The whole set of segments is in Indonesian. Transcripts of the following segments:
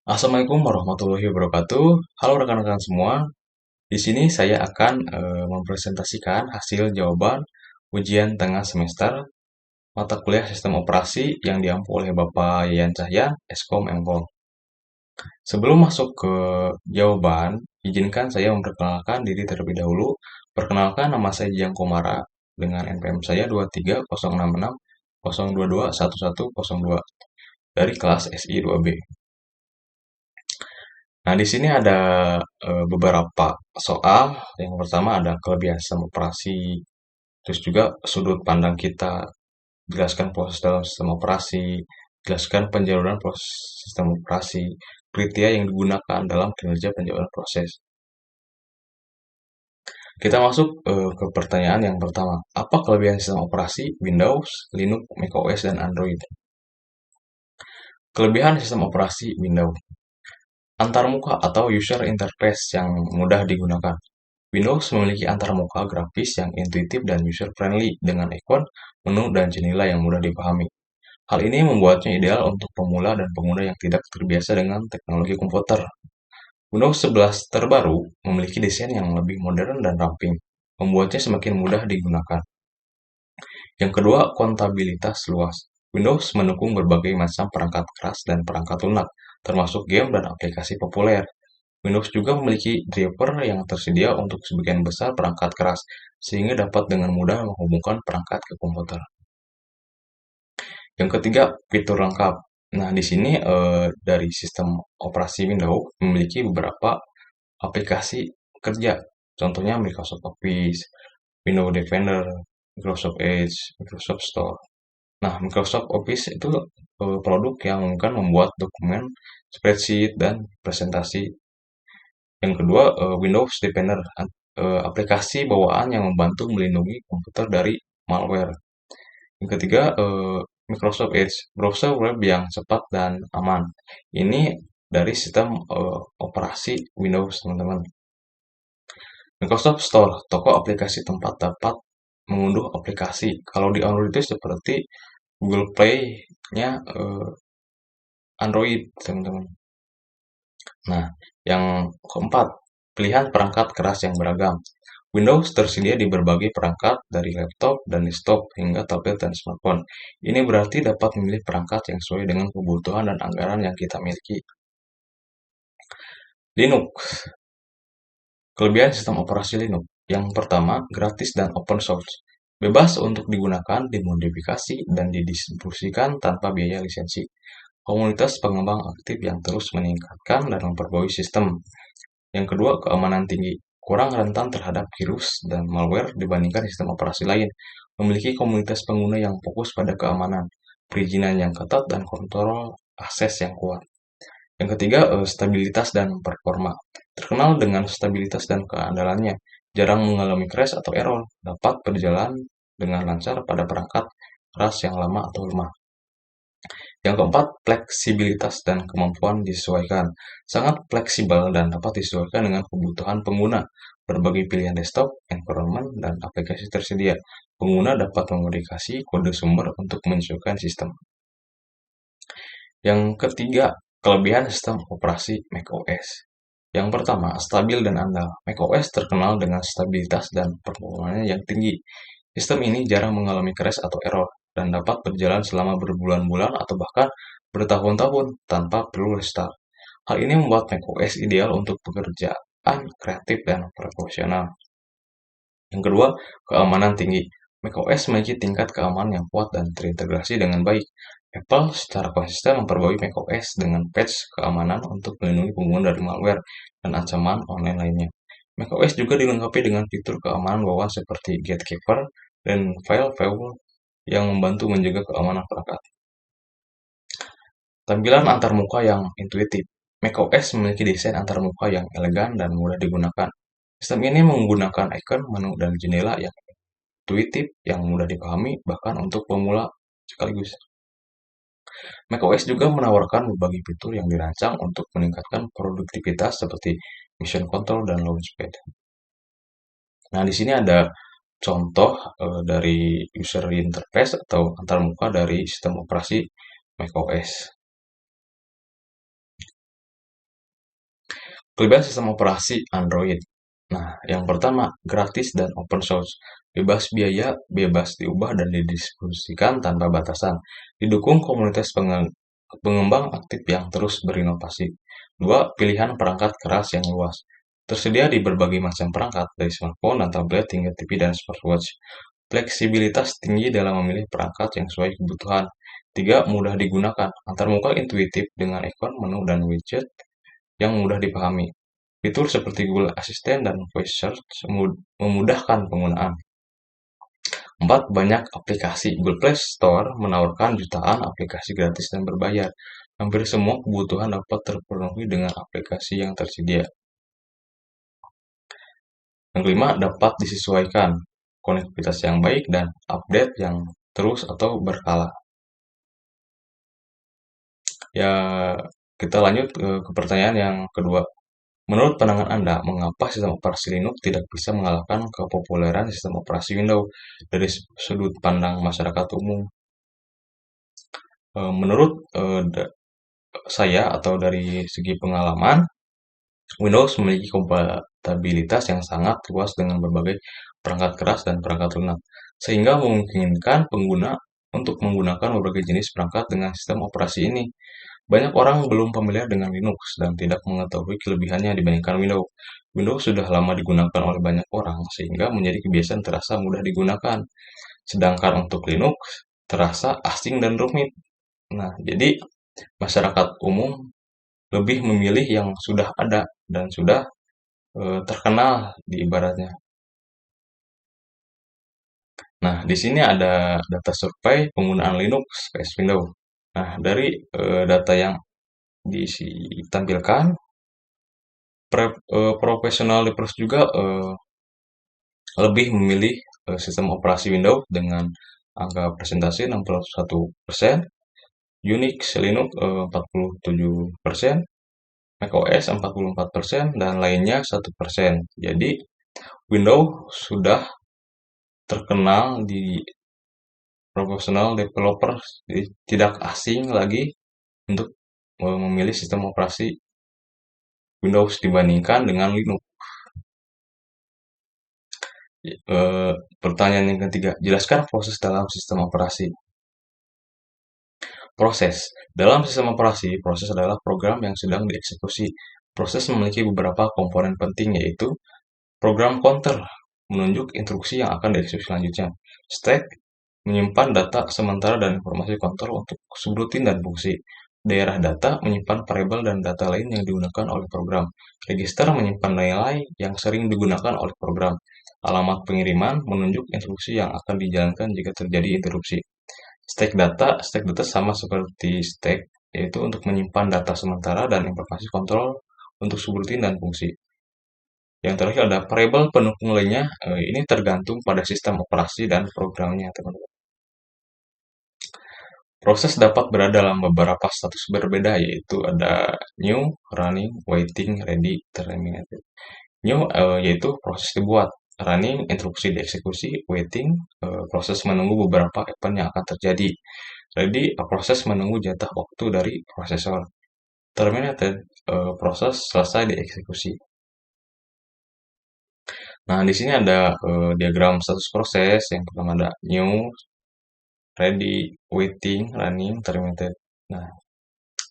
Assalamualaikum warahmatullahi wabarakatuh. Halo rekan-rekan semua. Di sini saya akan mempresentasikan hasil jawaban ujian tengah semester mata kuliah Sistem Operasi yang diampu oleh Bapak Yayan Cahya, Eskom Mkom. Sebelum masuk ke jawaban, izinkan saya memperkenalkan diri terlebih dahulu. Perkenalkan, nama saya Jiang Komara dengan NPM saya 2306602211102 dari kelas SI 2B. Nah, di sini ada beberapa soal. Yang pertama ada kelebihan sistem operasi, terus juga sudut pandang kita, jelaskan proses dalam sistem operasi, jelaskan penjaluran proses sistem operasi, kriteria yang digunakan dalam kinerja penjaluran proses. Kita masuk ke pertanyaan yang pertama. Apa kelebihan sistem operasi Windows, Linux, macOS, dan Android? Kelebihan sistem operasi Windows. Antarmuka atau user interface yang mudah digunakan. Windows memiliki antarmuka grafis yang intuitif dan user-friendly dengan ikon, menu, dan jendela yang mudah dipahami. Hal ini membuatnya ideal untuk pemula dan pengguna yang tidak terbiasa dengan teknologi komputer. Windows 11 terbaru memiliki desain yang lebih modern dan ramping, membuatnya semakin mudah digunakan. Yang kedua, kontabilitas luas. Windows mendukung berbagai macam perangkat keras dan perangkat lunak, termasuk game dan aplikasi populer. Windows juga memiliki driver yang tersedia untuk sebagian besar perangkat keras, sehingga dapat dengan mudah menghubungkan perangkat ke komputer. Yang ketiga, fitur lengkap. Nah, di sini dari sistem operasi Windows memiliki beberapa aplikasi kerja. Contohnya Microsoft Office, Windows Defender, Microsoft Edge, Microsoft Store. Nah, Microsoft Office itu produk yang memungkinkan membuat dokumen, spreadsheet, dan presentasi. Yang kedua, Windows Defender, aplikasi bawaan yang membantu melindungi komputer dari malware. Yang ketiga, Microsoft Edge, browser web yang cepat dan aman. Ini dari sistem operasi Windows, teman-teman. Microsoft Store, toko aplikasi tempat dapat mengunduh aplikasi. Kalau di Android itu seperti Google Play-nya Android, teman-teman. Nah, yang keempat, pilihan perangkat keras yang beragam. Windows tersedia di berbagai perangkat dari laptop dan desktop hingga tablet dan smartphone. Ini berarti dapat memilih perangkat yang sesuai dengan kebutuhan dan anggaran yang kita miliki. Linux. Kelebihan sistem operasi Linux. Yang pertama, gratis dan open source. Bebas untuk digunakan, dimodifikasi, dan didistribusikan tanpa biaya lisensi. Komunitas pengembang aktif yang terus meningkatkan dan memperbarui sistem. Yang kedua, keamanan tinggi. Kurang rentan terhadap virus dan malware dibandingkan sistem operasi lain. Memiliki komunitas pengguna yang fokus pada keamanan, perizinan yang ketat, dan kontrol akses yang kuat. Yang ketiga, stabilitas dan performa. Terkenal dengan stabilitas dan keandalannya, jarang mengalami crash atau error, dapat berjalan dengan lancar pada perangkat keras yang lama atau lemah. Yang keempat, fleksibilitas dan kemampuan disesuaikan. Sangat fleksibel dan dapat disesuaikan dengan kebutuhan pengguna. Berbagai pilihan desktop, environment, dan aplikasi tersedia. Pengguna dapat memodifikasi kode sumber untuk menyesuaikan sistem. Yang ketiga, kelebihan sistem operasi macOS. Yang pertama, stabil dan andal. macOS terkenal dengan stabilitas dan performanya yang tinggi. Sistem ini jarang mengalami crash atau error dan dapat berjalan selama berbulan-bulan atau bahkan bertahun-tahun tanpa perlu restart. Hal ini membuat macOS ideal untuk pekerjaan kreatif dan profesional. Yang kedua, keamanan tinggi. macOS memiliki tingkat keamanan yang kuat dan terintegrasi dengan baik. Apple secara konsisten memperbarui macOS dengan patch keamanan untuk melindungi pengguna dari malware dan ancaman online lainnya. macOS juga dilengkapi dengan fitur keamanan bawaan seperti Gatekeeper dan File Vault yang membantu menjaga keamanan perangkat. Tampilan antarmuka yang intuitif. macOS memiliki desain antarmuka yang elegan dan mudah digunakan. Sistem ini menggunakan icon, menu, dan jendela yang intuitif yang mudah dipahami bahkan untuk pemula sekaligus. macOS juga menawarkan berbagai fitur yang dirancang untuk meningkatkan produktivitas seperti Mission Control dan Launchpad. Nah, di sini ada contoh dari user interface atau antarmuka dari sistem operasi macOS. Kelebihan sistem operasi Android. Nah, yang pertama, gratis dan open source. Bebas biaya, bebas diubah dan didistribusikan tanpa batasan. Didukung komunitas pengembang aktif yang terus berinovasi. Dua, pilihan perangkat keras yang luas. Tersedia di berbagai macam perangkat, dari smartphone dan tablet hingga TV dan smartwatch. Fleksibilitas tinggi dalam memilih perangkat yang sesuai kebutuhan. Tiga, mudah digunakan. Antarmuka intuitif dengan ikon, menu, dan widget yang mudah dipahami. Fitur seperti Google Assistant dan Voice Search memudahkan penggunaan. 4. Banyak aplikasi. Google Play Store menawarkan jutaan aplikasi gratis dan berbayar. Hampir semua kebutuhan dapat terpenuhi dengan aplikasi yang tersedia. Yang kelima, dapat disesuaikan. Konektivitas yang baik dan update yang terus atau berkala. Ya, kita lanjut ke pertanyaan yang kedua. Menurut pandangan Anda, mengapa sistem operasi Linux tidak bisa mengalahkan kepopuleran sistem operasi Windows dari sudut pandang masyarakat umum? Menurut saya atau dari segi pengalaman, Windows memiliki kompatibilitas yang sangat luas dengan berbagai perangkat keras dan perangkat lunak, sehingga memungkinkan pengguna untuk menggunakan berbagai jenis perangkat dengan sistem operasi ini. Banyak orang belum familiar dengan Linux dan tidak mengetahui kelebihannya dibandingkan Windows. Windows sudah lama digunakan oleh banyak orang, sehingga menjadi kebiasaan terasa mudah digunakan. Sedangkan untuk Linux, terasa asing dan rumit. Nah, jadi masyarakat umum lebih memilih yang sudah ada dan sudah terkenal di ibaratnya. Nah, di sini ada data survei penggunaan Linux vs Windows. Nah, dari data yang ditampilkan, profesional developers juga lebih memilih sistem operasi Windows dengan angka presentasi 61%, Unix Linux 47%, macOS 44%, dan lainnya 1%. Jadi Windows sudah terkenal di profesional developer, jadi tidak asing lagi untuk memilih sistem operasi Windows dibandingkan dengan Linux. Pertanyaan yang ketiga, jelaskan proses dalam sistem operasi. Proses. Dalam sistem operasi, proses adalah program yang sedang dieksekusi. Proses memiliki beberapa komponen penting, yaitu program counter, menunjuk instruksi yang akan dieksekusi selanjutnya. Stack, menyimpan data sementara dan informasi kontrol untuk subrutin dan fungsi. Daerah data, menyimpan variabel dan data lain yang digunakan oleh program. Register, menyimpan nilai yang sering digunakan oleh program. Alamat pengiriman, menunjuk instruksi yang akan dijalankan jika terjadi interupsi. Stack data sama seperti stack, yaitu untuk menyimpan data sementara dan informasi kontrol untuk subrutin dan fungsi. Yang terakhir ada variabel pendukung lainnya, ini tergantung pada sistem operasi dan programnya, teman-teman. Proses dapat berada dalam beberapa status berbeda, yaitu ada new, running, waiting, ready, terminated. New yaitu proses dibuat, running instruksi dieksekusi, waiting proses menunggu beberapa event yang akan terjadi, ready proses menunggu jatah waktu dari prosesor, terminated proses selesai dieksekusi. Nah, di sini ada diagram status proses. Yang pertama ada new, ready, waiting, running, terminated. Nah,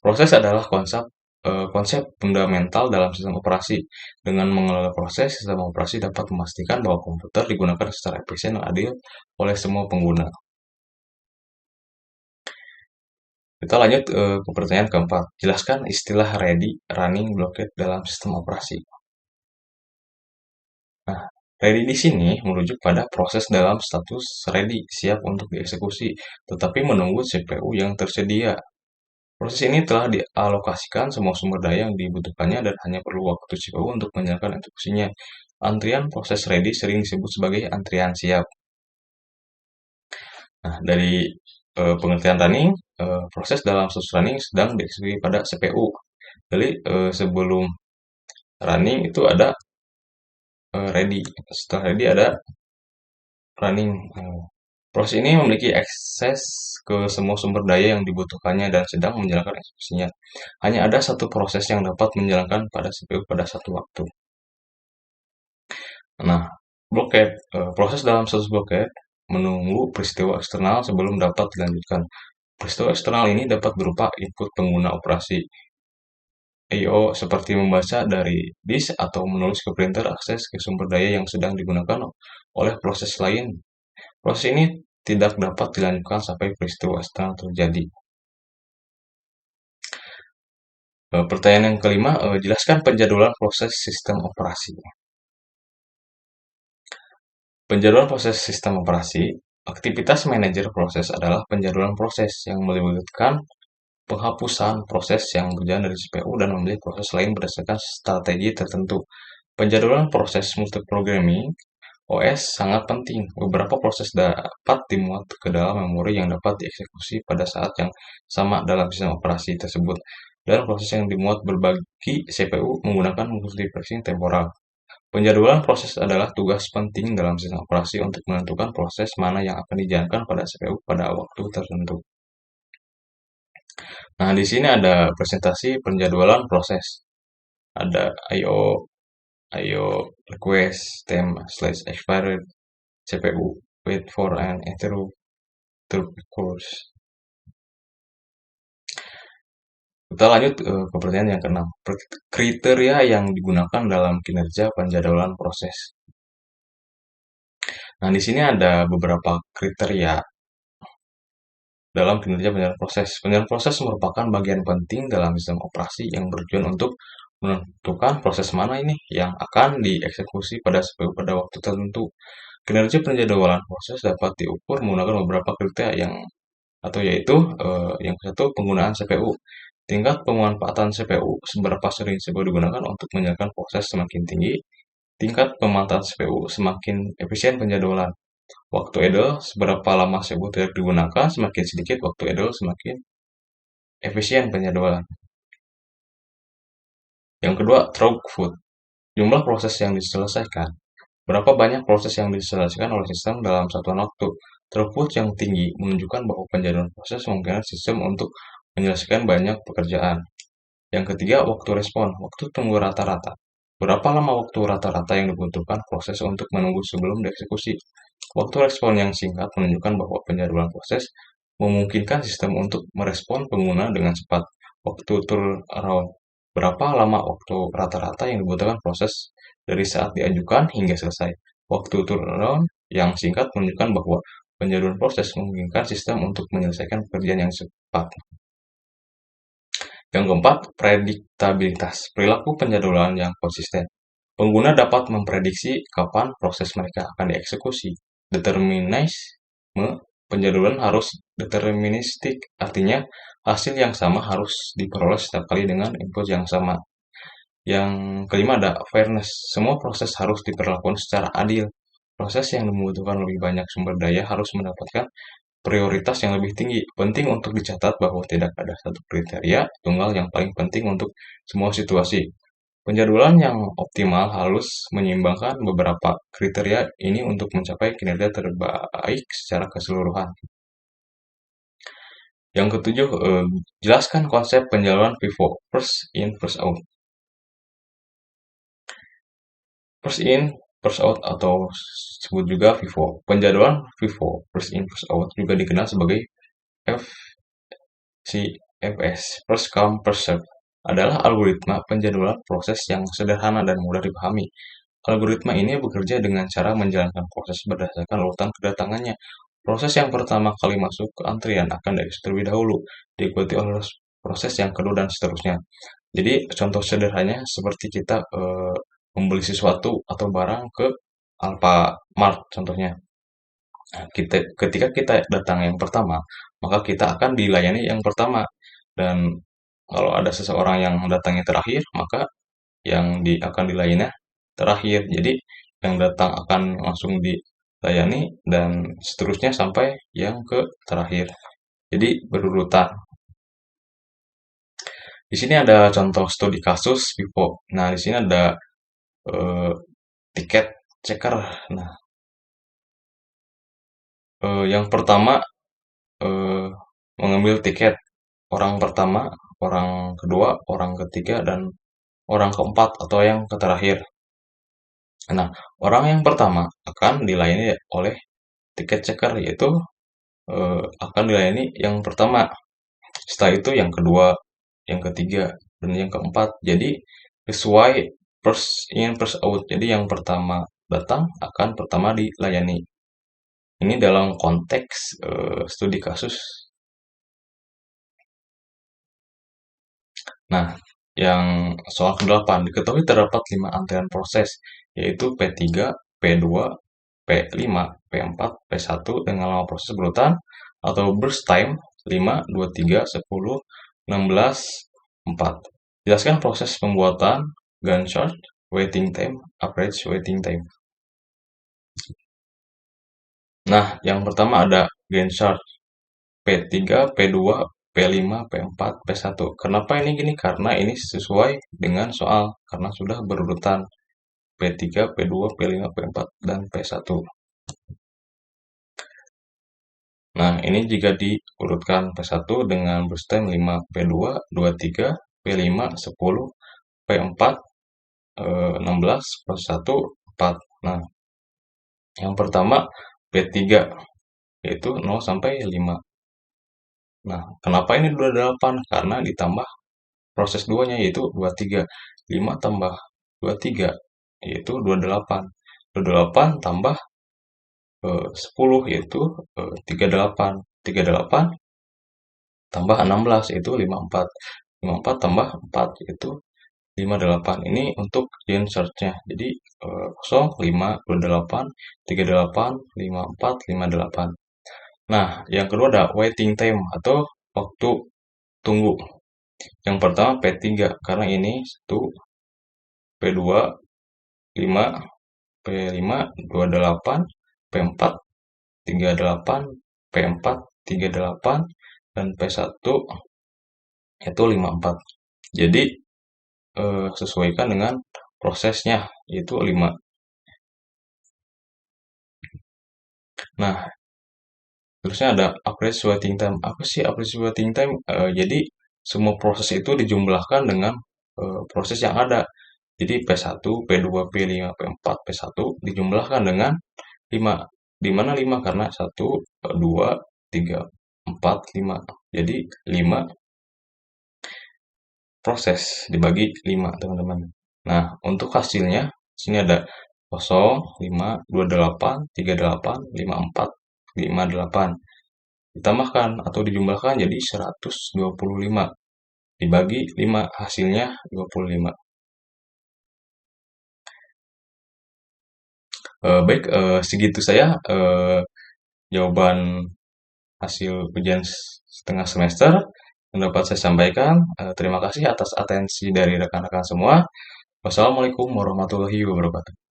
proses adalah konsep fundamental dalam sistem operasi. Dengan mengelola proses, sistem operasi dapat memastikan bahwa komputer digunakan secara efisien dan adil oleh semua pengguna. Kita lanjut ke pertanyaan keempat. Jelaskan istilah ready, running, blockade dalam sistem operasi. Nah, ready di sini merujuk pada proses dalam status ready, siap untuk dieksekusi, tetapi menunggu CPU yang tersedia. Proses ini telah dialokasikan semua sumber daya yang dibutuhkannya dan hanya perlu waktu CPU untuk menjalankan eksekusinya. Antrian proses ready sering disebut sebagai antrian siap. Nah, dari pengertian running, proses dalam status running sedang dieksekusi pada CPU. Jadi sebelum running itu ada ready, setelah ready ada running. Proses ini memiliki akses ke semua sumber daya yang dibutuhkannya dan sedang menjalankan eksekusinya. Hanya ada satu proses yang dapat menjalankan pada CPU pada satu waktu. Nah, blockade, proses dalam status blockade menunggu peristiwa eksternal sebelum dapat dilanjutkan. Peristiwa eksternal ini dapat berupa input pengguna operasi I/O seperti membaca dari disk atau menulis ke printer, akses ke sumber daya yang sedang digunakan oleh proses lain. Proses ini tidak dapat dilanjutkan sampai peristiwa eksternal terjadi. Pertanyaan yang kelima, jelaskan penjadwalan proses sistem operasi. Penjadwalan proses sistem operasi, aktivitas manajer proses adalah penjadwalan proses yang melibatkan penghapusan proses yang berjalan dari CPU dan memilih proses lain berdasarkan strategi tertentu. Penjadwalan proses multiprogramming OS sangat penting. Beberapa proses dapat dimuat ke dalam memori yang dapat dieksekusi pada saat yang sama dalam sistem operasi tersebut. Dan proses yang dimuat berbagi CPU menggunakan multiplexing temporal. Penjadwalan proses adalah tugas penting dalam sistem operasi untuk menentukan proses mana yang akan dijalankan pada CPU pada waktu tertentu. Nah, di sini ada presentasi penjadwalan proses. Ada I/O request, time/expired, CPU, wait for an interrupt course. Kita lanjut ke pertanyaan yang keenam. Kriteria yang digunakan dalam kinerja penjadwalan proses. Nah, di sini ada beberapa kriteria dalam kinerja penjadwalan proses. Penjadwalan proses merupakan bagian penting dalam sistem operasi yang bertujuan untuk menentukan proses mana ini yang akan dieksekusi pada CPU pada waktu tertentu. Kinerja penjadwalan proses dapat diukur menggunakan beberapa kriteria yaitu yang satu penggunaan CPU. Tingkat pemanfaatan CPU, seberapa sering CPU digunakan untuk menjalankan proses semakin tinggi. Tingkat pemanfaatan CPU semakin efisien penjadwalan. Waktu idle, seberapa lama CPU tidak digunakan, semakin sedikit waktu idle, semakin efisien penjadwalan. Yang kedua, throughput. Jumlah proses yang diselesaikan. Berapa banyak proses yang diselesaikan oleh sistem dalam satuan waktu. Throughput yang tinggi menunjukkan bahwa penjadwalan proses memungkinkan sistem untuk menyelesaikan banyak pekerjaan. Yang ketiga, waktu respon. Waktu tunggu rata-rata. Berapa lama waktu rata-rata yang dibutuhkan proses untuk menunggu sebelum dieksekusi. Waktu respon yang singkat menunjukkan bahwa penjadwalan proses memungkinkan sistem untuk merespon pengguna dengan cepat. Waktu turnaround. Berapa lama waktu rata-rata yang dibutuhkan proses dari saat diajukan hingga selesai. Waktu turnaround yang singkat menunjukkan bahwa penjadwalan proses memungkinkan sistem untuk menyelesaikan pekerjaan yang cepat. Yang keempat, prediktabilitas. Perilaku penjadwalan yang konsisten. Pengguna dapat memprediksi kapan proses mereka akan dieksekusi. Determinisme penjadwalan harus deterministik, artinya hasil yang sama harus diperoleh setiap kali dengan input yang sama. Yang kelima ada fairness. Semua proses harus diperlakukan secara adil. Proses yang membutuhkan lebih banyak sumber daya harus mendapatkan prioritas yang lebih tinggi. Penting untuk dicatat bahwa tidak ada satu kriteria tunggal yang paling penting untuk semua situasi. Penjadwalan yang optimal harus menyeimbangkan beberapa kriteria ini untuk mencapai kinerja terbaik secara keseluruhan. Yang ketujuh, jelaskan konsep penjadwalan FIFO, first in, first out. First in, first out atau disebut juga FIFO. Penjadwalan FIFO, first in, first out juga dikenal sebagai FCFS, first come, first serve, adalah algoritma penjadwalan proses yang sederhana dan mudah dipahami. Algoritma ini bekerja dengan cara menjalankan proses berdasarkan urutan kedatangannya. Proses yang pertama kali masuk ke antrian akan dieksekusi terlebih dahulu, diikuti oleh proses yang kedua dan seterusnya. Jadi contoh sederhananya seperti kita membeli sesuatu atau barang ke Alfamart contohnya. Nah, ketika kita datang yang pertama, maka kita akan dilayani yang pertama. Dan kalau ada seseorang yang datangnya terakhir, maka yang akan dilayani terakhir. Jadi yang datang akan langsung dilayani dan seterusnya sampai yang ke terakhir. Jadi berurutan. Di sini ada contoh studi kasus FIFO. Nah, di sini ada eh, tiket checker. Nah, Yang pertama eh, mengambil tiket orang pertama, orang kedua, orang ketiga, dan orang keempat atau yang terakhir. Nah, orang yang pertama akan dilayani oleh tiket checker, yaitu akan dilayani yang pertama. Setelah itu yang kedua, yang ketiga, dan yang keempat. Jadi sesuai first in first out. Jadi yang pertama datang akan pertama dilayani. Ini dalam konteks studi kasus. Nah, yang soal ke-8, diketahui terdapat 5 antrian proses, yaitu P3, P2, P5, P4, P1 dengan lama proses berurutan atau burst time 5, 2, 3, 10, 16, 4. Jelaskan proses pembuatan Gantt chart, waiting time, average waiting time. Nah, yang pertama ada Gantt chart P3, P2, P5, P4, P1. Kenapa ini gini? Karena ini sesuai dengan soal, karena sudah berurutan P3, P2, P5, P4, dan P1. Nah, ini jika diurutkan P1 dengan burst time 5, P2, 23, P5, 10, P4, 16, P1, 4. Nah, yang pertama P3, yaitu 0 sampai 5. Nah, kenapa ini 28? Karena ditambah proses 2-nya, yaitu 23. 5 tambah 23, yaitu 28. 28 tambah 10, yaitu 38. 38 tambah 16, yaitu 54. 54 tambah 4, yaitu 58. Ini untuk gen search-nya. Jadi 0, 5, 28, 38, 54, 58. Nah, yang kedua ada waiting time atau waktu tunggu. Yang pertama P3, karena ini 1, P2, 5, P5, 28, P4, 38, P4, 38, dan P1 itu 54. Jadi sesuaikan dengan prosesnya, yaitu 5. Nah, terusnya ada average waiting time. Apa sih average waiting time? Jadi semua proses itu dijumlahkan dengan proses yang ada. Jadi P1, P2, P5, P4, P1 dijumlahkan dengan 5. Di mana 5? Karena 1, 2, 3, 4, 5. Jadi 5 proses dibagi 5, teman-teman. Nah, untuk hasilnya sini ada 0, 5, 28, 38, 54, 58. Ditambahkan atau dijumlahkan jadi 125. Dibagi 5, hasilnya 25. Baik, segitu saya jawaban hasil ujian setengah semester yang dapat saya sampaikan. Terima kasih atas atensi dari rekan-rekan semua. Wassalamualaikum warahmatullahi wabarakatuh.